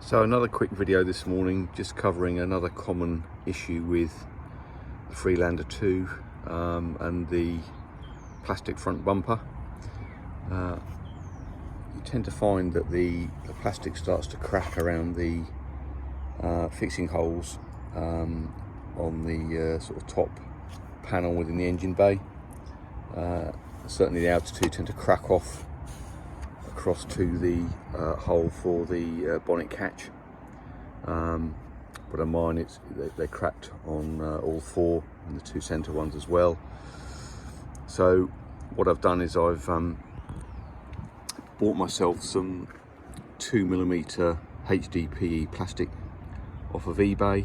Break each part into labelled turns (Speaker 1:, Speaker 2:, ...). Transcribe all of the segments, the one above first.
Speaker 1: So another quick video this morning, just covering another common issue with the Freelander 2 and the plastic front bumper. You tend to find that the plastic starts to crack around the fixing holes on the sort of top panel within the engine bay. Certainly the outer two tend to crack off across to the hole for the bonnet catch, but on mine they're cracked on all four, and the two centre ones as well. So what I've done is I've bought myself some 2mm HDPE plastic off of eBay.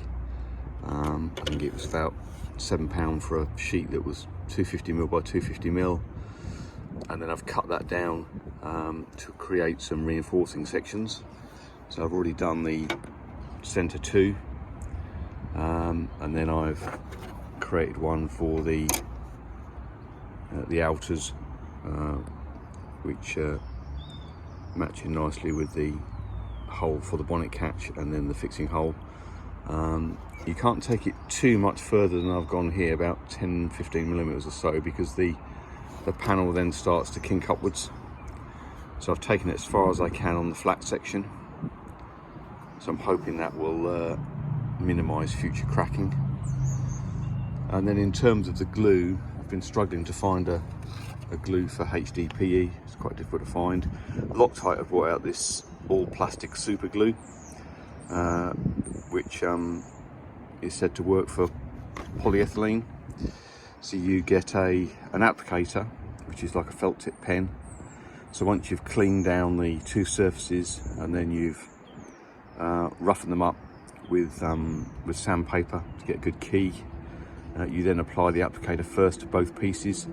Speaker 1: I think it was about £7 for a sheet that was 250mm by 250mm, and then I've cut that down to create some reinforcing sections. So I've already done the centre two, and then I've created one for the outers, which match in nicely with the hole for the bonnet catch and then the fixing hole. You can't take it too much further than I've gone here, about 10-15mm or so, because the panel then starts to kink upwards. So I've taken it as far as I can on the flat section, so I'm hoping that will minimise future cracking. And then in terms of the glue, I've been struggling to find a glue for HDPE. It's quite difficult to find. Loctite have brought out this all plastic super glue, which is said to work for polyethylene. So you get an applicator, which is like a felt tip pen. So once you've cleaned down the two surfaces and then you've roughened them up with sandpaper to get a good key, you then apply the applicator first to both pieces,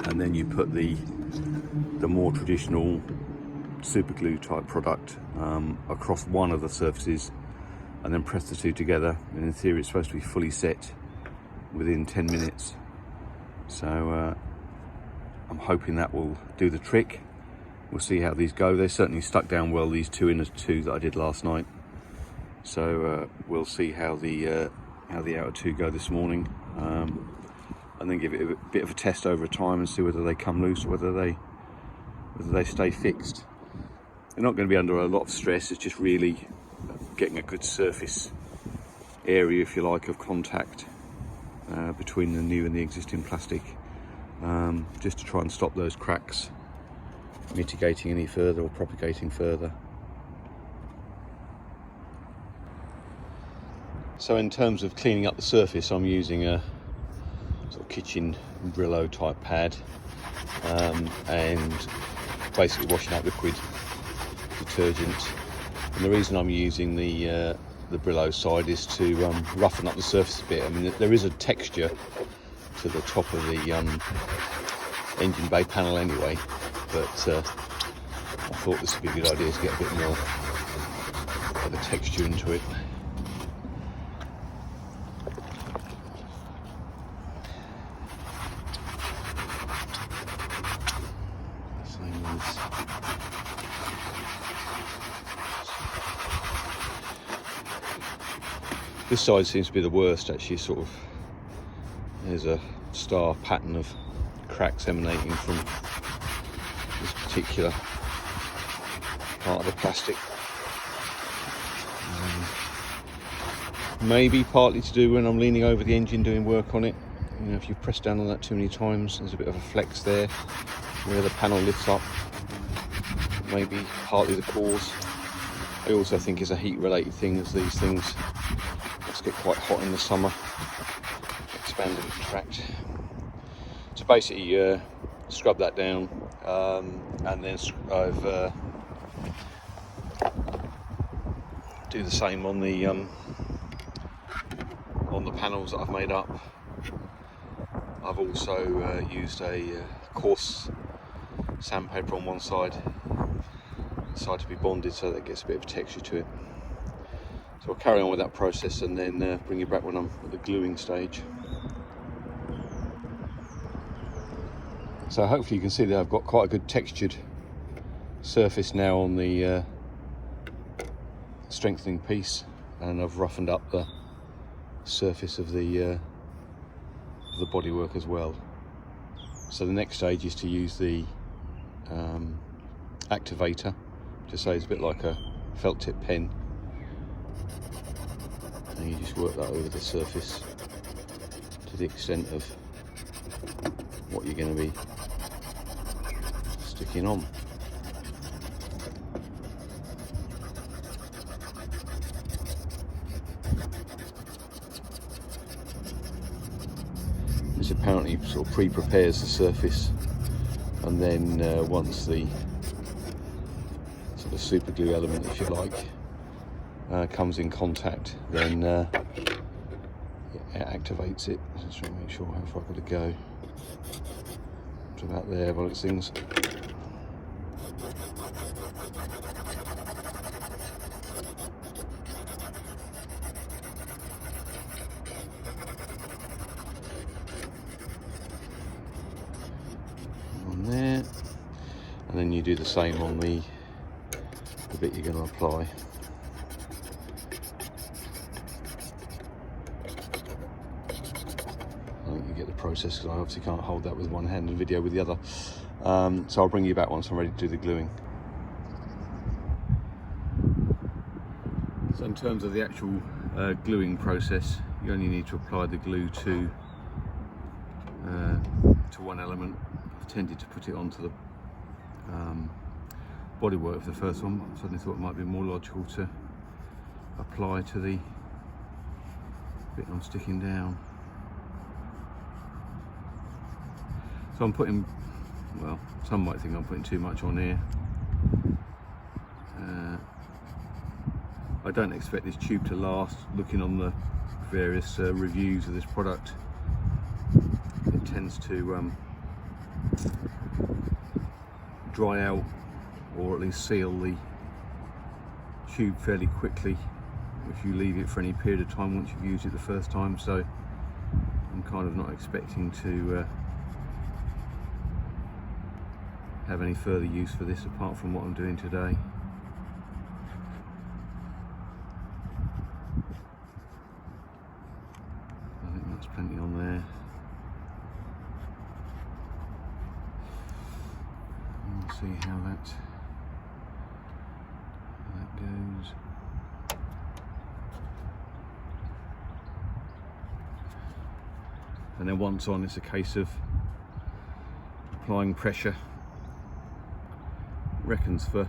Speaker 1: and then you put the more traditional super glue type product across one of the surfaces, and then press the two together. And in theory it's supposed to be fully set within 10 minutes. So I'm hoping that will do the trick. We'll see how these go. They certainly stuck down well, these two inner two that I did last night. So we'll see how the outer two go this morning, and then give it a bit of a test over time and see whether they come loose or whether they stay fixed. They're not going to be under a lot of stress. It's just really getting a good surface area, if you like, of contact between the new and the existing plastic, just to try and stop those cracks mitigating any further or propagating further. So in terms of cleaning up the surface, I'm using a sort of kitchen Brillo type pad, and basically washing out liquid detergent. And the reason I'm using the Brillo side is to roughen up the surface a bit. I mean, there is a texture to the top of the engine bay panel anyway, but I thought this would be a good idea to get a bit more of a texture into it. This side seems to be the worst, actually. Sort of, there's a star pattern of cracks emanating from this particular part of the plastic. Maybe partly to do when I'm leaning over the engine doing work on it. You know, if you press down on that too many times, there's a bit of a flex there where the panel lifts up. Maybe partly the cause. I also think it's a heat related thing, as these things get quite hot in the summer, expand and contract. So basically scrub that down, and then I've do the same on the panels that I've made up. I've also used a coarse sandpaper on one side to be bonded, so that gets a bit of texture to it. So I'll carry on with that process and then bring you back when I'm at the gluing stage. So hopefully you can see that I've got quite a good textured surface now on the strengthening piece, and I've roughened up the surface of the bodywork as well. So the next stage is to use the activator, just so it's a bit like a felt tip pen, and you just work that over the surface to the extent of what you're going to be sticking on. This apparently sort of pre-prepares the surface, and then once the sort of super glue element, if you like, comes in contact, then it activates it. Just trying to make sure how far I've got to go. It's about there by its things. On there, and then you do the same on the bit you're going to apply. I think you get the process, because I obviously can't hold that with one hand and video with the other. So I'll bring you back once I'm ready to do the gluing. So in terms of the actual gluing process, you only need to apply the glue to one element. I've tended to put it onto the bodywork of the first one. I suddenly thought it might be more logical to apply to the bit I'm sticking down. So I'm putting, well, some might think I'm putting too much on here. I don't expect this tube to last. Looking on the various reviews of this product, it tends to dry out, or at least seal the tube fairly quickly if you leave it for any period of time once you've used it the first time. So I'm kind of not expecting to have any further use for this apart from what I'm doing today. I think that's plenty on there. We'll see how that goes. And then once on, it's a case of applying pressure. Reckons for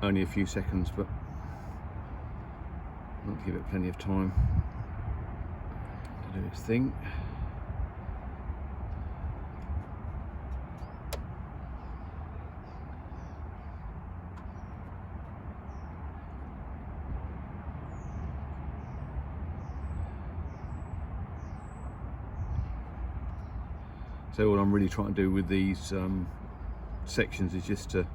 Speaker 1: only a few seconds, but I'll give it plenty of time to do its thing. So what I'm really trying to do with these sections is just to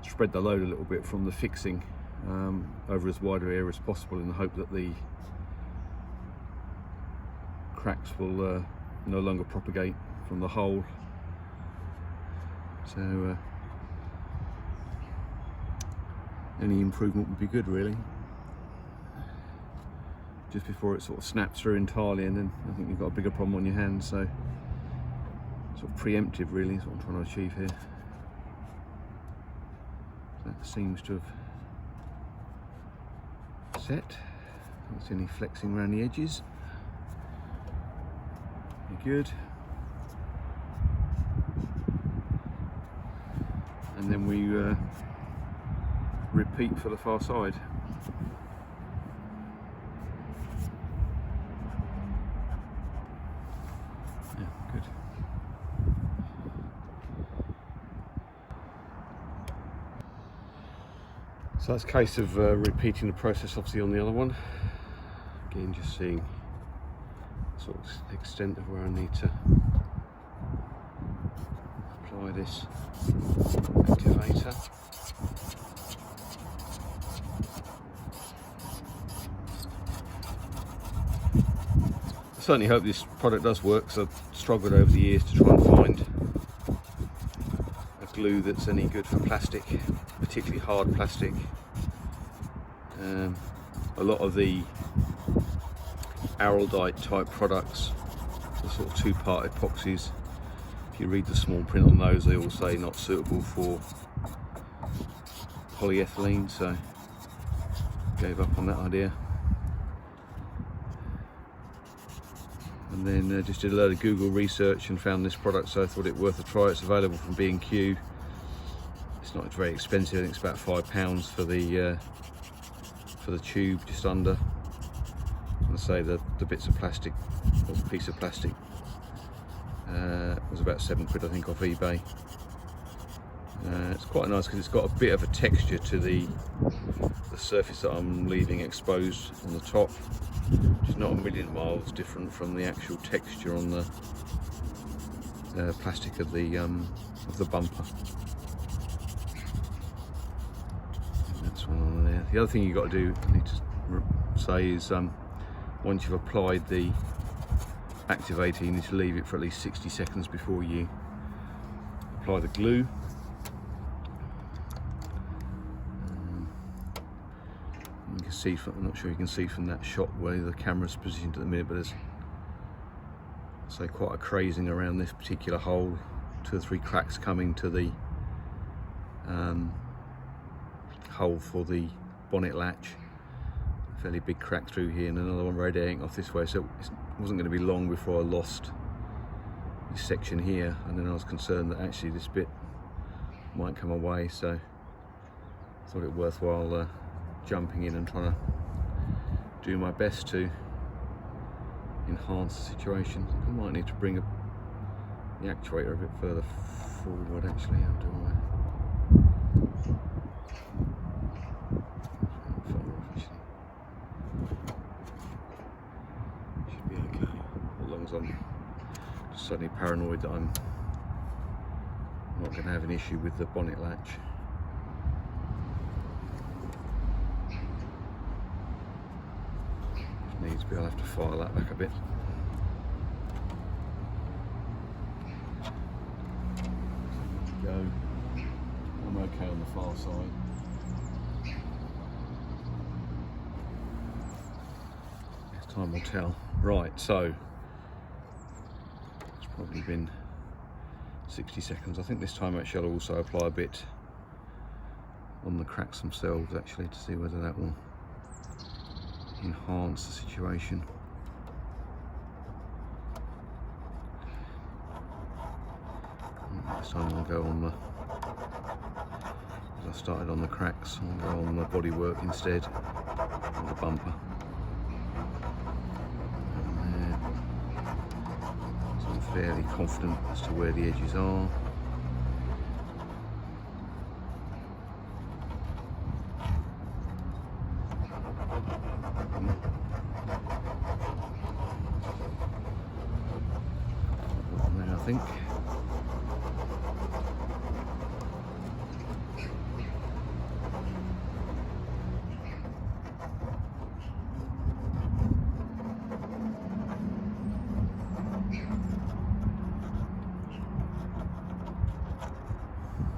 Speaker 1: spread the load a little bit from the fixing over as wide an area as possible, in the hope that the cracks will no longer propagate from the hole. So any improvement would be good, really, just before it sort of snaps through entirely, and then I think you've got a bigger problem on your hands. So sort of preemptive, really, is what I'm trying to achieve here. That seems to have set. Don't see any flexing around the edges. Good. And then we repeat for the far side. Yeah, good. So that's a case of repeating the process, obviously, on the other one. Again, just seeing sort of extent of where I need to apply this activator. I certainly hope this product does work, because I've struggled over the years to try and find a glue that's any good for plastic, particularly hard plastic. A lot of the araldite type products, the sort of two-part epoxies, if you read the small print on those, they all say not suitable for polyethylene, so gave up on that idea. And then just did a load of Google research and found this product, so I thought it worth a try. It's available from B&Q. It's not very expensive. I think it's about £5 for the tube, just under. And I say the bits of plastic, or the piece of plastic, was about £7 I think off eBay. It's quite nice because it's got a bit of a texture to the surface that I'm leaving exposed on the top, which is not a million miles different from the actual texture on the plastic of the bumper. That's one on there. The other thing you've got to do, I need to say, is once you've applied the activator, you need to leave it for at least 60 seconds before you apply the glue. You can see from, I'm not sure you can see from that shot where the camera's positioned at the minute, but there's, say, quite a crazing around this particular hole. 2 or 3 cracks coming to the hole for the bonnet latch. A fairly big crack through here, and another one radiating off this way. So it wasn't going to be long before I lost this section here, and then I was concerned that actually this bit might come away. So I thought it worthwhile jumping in and trying to do my best to enhance the situation. I might need to bring the actuator a bit further forward actually. How do I? Should be okay, as long as I'm just suddenly paranoid that I'm not going to have an issue with the bonnet latch. Needs to be, I'll have to file that back a bit. Go. I'm okay on the far side. Time will tell. Right, so it's probably been 60 seconds. I think this time actually I'll also apply a bit on the cracks themselves actually, to see whether that will enhance the situation. This time I'll go on the, as I started on the cracks, I'll go on the bodywork instead, on the bumper. So I'm fairly confident as to where the edges are. I think.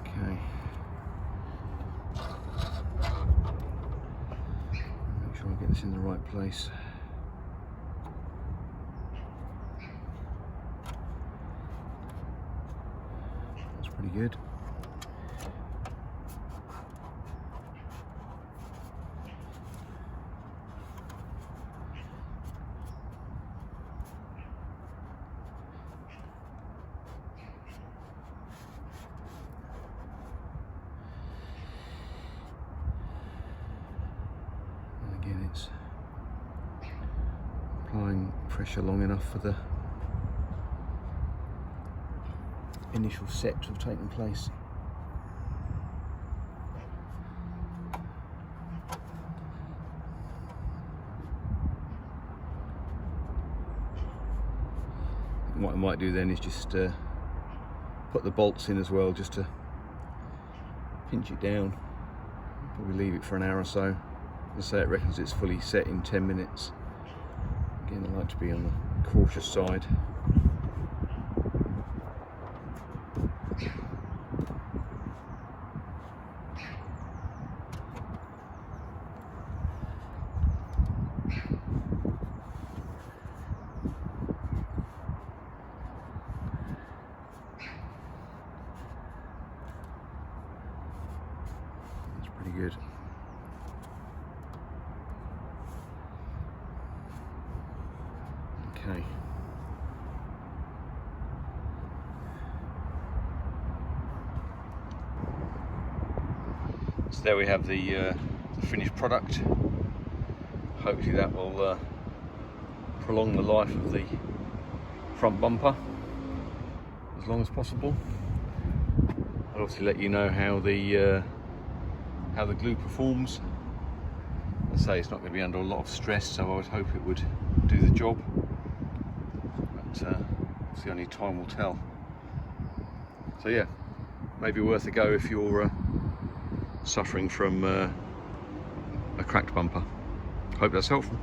Speaker 1: Okay. Make sure I get this in the right place. Pretty good. And again, it's applying pressure long enough for the initial set to have taken place. What I might do then is just put the bolts in as well, just to pinch it down. Probably leave it for an hour or so. As I say, it reckons it's fully set in 10 minutes. Again, I like to be on the cautious side. Pretty good. Okay. So there we have the finished product. Hopefully that will prolong the life of the front bumper as long as possible. I'll obviously let you know how the glue performs. As I say, it's not going to be under a lot of stress, so I would hope it would do the job. But obviously only time will tell. So yeah, maybe worth a go if you're suffering from a cracked bumper. Hope that's helpful.